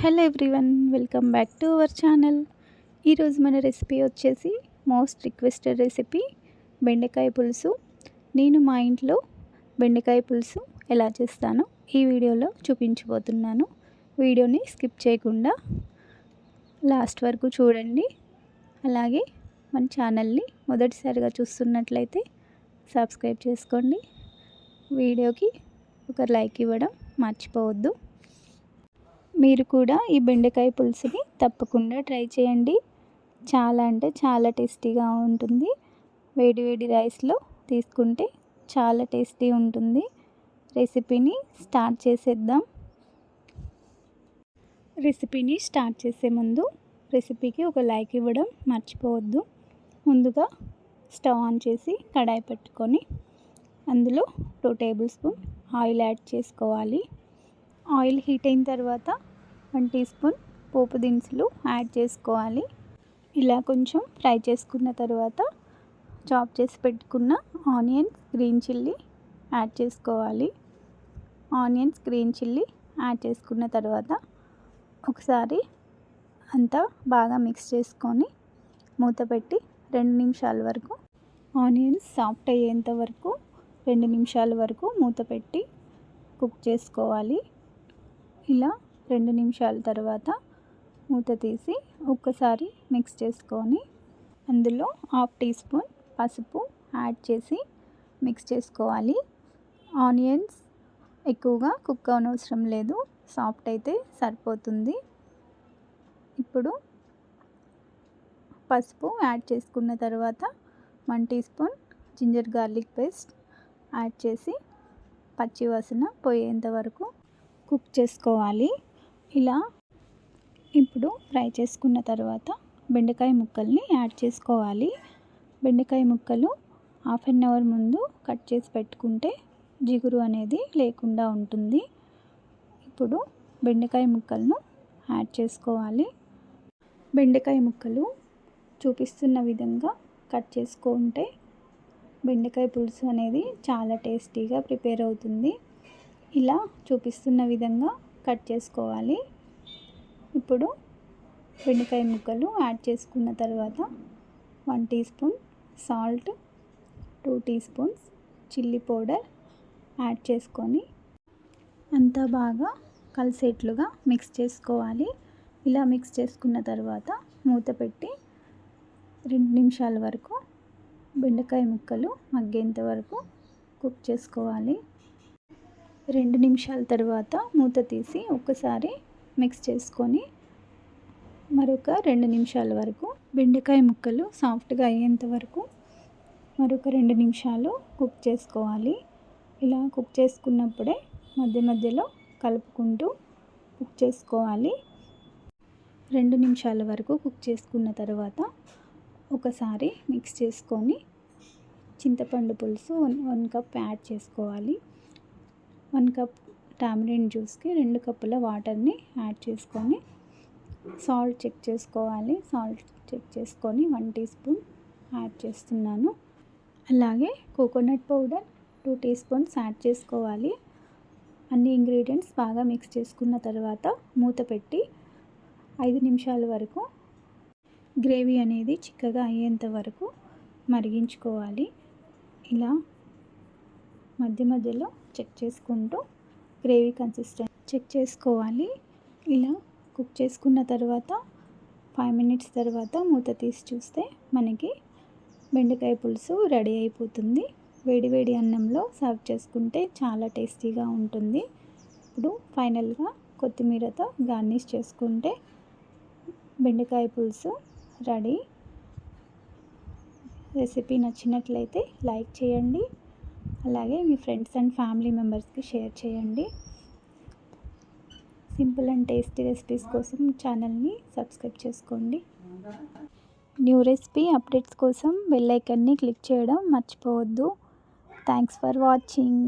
Hello everyone, welcome back to our channel. ఈరోజు మన recipe వచ్చేసి మోస్ట్ రిక్వెస్టెడ్ రెసిపీ బెండకాయ పులుసు. నేను మా ఇంట్లో బెండకాయ పులుసు ఎలా చేస్తానో ఈ వీడియోలో చూపించబోతున్నాను. వీడియోని స్కిప్ చేయకుండా లాస్ట్ వరకు చూడండి. అలాగే మన ఛానల్ని మొదటిసారిగా చూస్తున్నట్లయితే సబ్స్క్రైబ్ చేసుకోండి. వీడియోకి ఒక లైక్ ఇవ్వడం మర్చిపోవద్దు. మీరు కూడా ఈ బెండకాయ పులుసుని తప్పకుండా ట్రై చేయండి. చాలా అంటే చాలా టేస్టీగా ఉంటుంది. వేడి వేడి రైస్లో తీసుకుంటే చాలా టేస్టీ ఉంటుంది. రెసిపీని స్టార్ట్ చేసేద్దాం. రెసిపీని స్టార్ట్ చేసే ముందు రెసిపీకి ఒక లైక్ ఇవ్వడం మర్చిపోవద్దు. ముందుగా స్టవ్ ఆన్ చేసి కడాయి పెట్టుకొని అందులో 2 టేబుల్ స్పూన్ ఆయిల్ యాడ్ చేసుకోవాలి. ఆయిల్ హీట్ అయిన తర్వాత 1 టీ స్పూన్ పోపు దినుసులు యాడ్ చేసుకోవాలి. ఇలా కొంచెం ఫ్రై చేసుకున్న తర్వాత చాప్ చేసి పెట్టుకున్న ఆనియన్స్, గ్రీన్ చిల్లీ యాడ్ చేసుకోవాలి. ఆనియన్స్, గ్రీన్ చిల్లీ యాడ్ చేసుకున్న తర్వాత ఒకసారి అంతా బాగా మిక్స్ చేసుకొని మూత పెట్టి 2 నిమిషాల వరకు ఆనియన్స్ సాఫ్ట్ అయ్యేంత వరకు 2 నిమిషాల వరకు మూత పెట్టి కుక్ చేసుకోవాలి. ఇలా 2 నిమిషాల తర్వాత మూత తీసి ఒక్కసారి మిక్స్ చేసుకొని అందులో 1/2 టీ స్పూన్ పసుపు యాడ్ చేసి మిక్స్ చేసుకోవాలి. ఆనియన్స్ ఎక్కువగా కుక్ అవనవసరం లేదు, సాఫ్ట్ అయితే సరిపోతుంది. ఇప్పుడు పసుపు యాడ్ చేసుకున్న తర్వాత 1 teaspoon ginger garlic paste add చేసి పచ్చి వాసన పోయేంత వరకు కుక్ చేసుకోవాలి. ఇలా ఇప్పుడు ఫ్రై చేసుకున్న తర్వాత బెండకాయ ముక్కల్ని యాడ్ చేసుకోవాలి. బెండకాయ ముక్కలు 1/2 అవర్ ముందు కట్ చేసి పెట్టుకుంటే జిగురు అనేది లేకుండా ఉంటుంది. ఇప్పుడు బెండకాయ ముక్కలను యాడ్ చేసుకోవాలి. బెండకాయ ముక్కలు చూపిస్తున్న విధంగా కట్ చేసుకుంటే బెండకాయ పులుసు అనేది చాలా టేస్టీగా ప్రిపేర్ అవుతుంది. ఇలా చూపిస్తున్న విధంగా కట్ చేసుకోవాలి. ఇప్పుడు బెండకాయ ముక్కలు యాడ్ చేసుకున్న తర్వాత 1 teaspoon salt, 2 teaspoons chilli powder add చేసుకొని అంతా బాగా కలిసేట్లుగా మిక్స్ చేసుకోవాలి. ఇలా మిక్స్ చేసుకున్న తర్వాత మూత పెట్టి 2 నిమిషాల వరకు బెండకాయ ముక్కలు మగ్గేంత వరకు కుక్ చేసుకోవాలి. 2 నిమిషాల తర్వాత మూత తీసి ఒక్కసారి మిక్స్ చేసుకొని మరొక 2 నిమిషాల వరకు బెండకాయ ముక్కలు సాఫ్ట్గా అయ్యేంత వరకు మరొక 2 నిమిషాలు కుక్ చేసుకోవాలి. ఇలా కుక్ చేసుకున్నప్పుడే మధ్య మధ్యలో కలుపుకుంటూ కుక్ చేసుకోవాలి. 2 నిమిషాల వరకు కుక్ చేసుకున్న తర్వాత ఒకసారి మిక్స్ చేసుకొని చింతపండు పులుసు 1 కప్ యాడ్ చేసుకోవాలి. 1 కప్ టామరిన్ జ్యూస్కి 2 కప్పుల వాటర్ని యాడ్ చేసుకొని సాల్ట్ చెక్ చేసుకోవాలి. సాల్ట్ చెక్ చేసుకొని 1 టీ స్పూన్ యాడ్ చేస్తున్నాను. అలాగే coconut powder 2 teaspoons add చేసుకోవాలి. అన్ని ఇంగ్రీడియంట్స్ బాగా మిక్స్ చేసుకున్న తర్వాత మూత పెట్టి 5 నిమిషాల వరకు గ్రేవీ అనేది చిక్కగా అయ్యేంత వరకు మరిగించుకోవాలి. ఇలా మధ్య మధ్యలో చెక్ చేసుకుంటూ గ్రేవీ కన్సిస్టెన్సీ చెక్ చేసుకోవాలి. ఇలా కుక్ చేసుకున్న తర్వాత 5 మినిట్స్ తర్వాత మూత తీసి చూస్తే మనకి బెండకాయ పులుసు రెడీ అయిపోతుంది. వేడి వేడి అన్నంలో సర్వ్ చేసుకుంటే చాలా టేస్టీగా ఉంటుంది. ఇప్పుడు ఫైనల్గా కొత్తిమీరతో గార్నిష్ చేసుకుంటే బెండకాయ పులుసు రెడీ. రెసిపీ నచ్చినట్లయితే లైక్ చేయండి. అలాగే మీ ఫ్రెండ్స్ అండ్ ఫ్యామిలీ మెంబర్స్కి షేర్ చేయండి. సింపుల్ అండ్ టేస్టీ రెసిపీస్ కోసం ఛానల్ని సబ్స్క్రైబ్ చేసుకోండి. న్యూ రెసిపీ అప్డేట్స్ కోసం బెల్ ఐకాన్ని క్లిక్ చేయడం మర్చిపోవద్దు. Thanks for watching.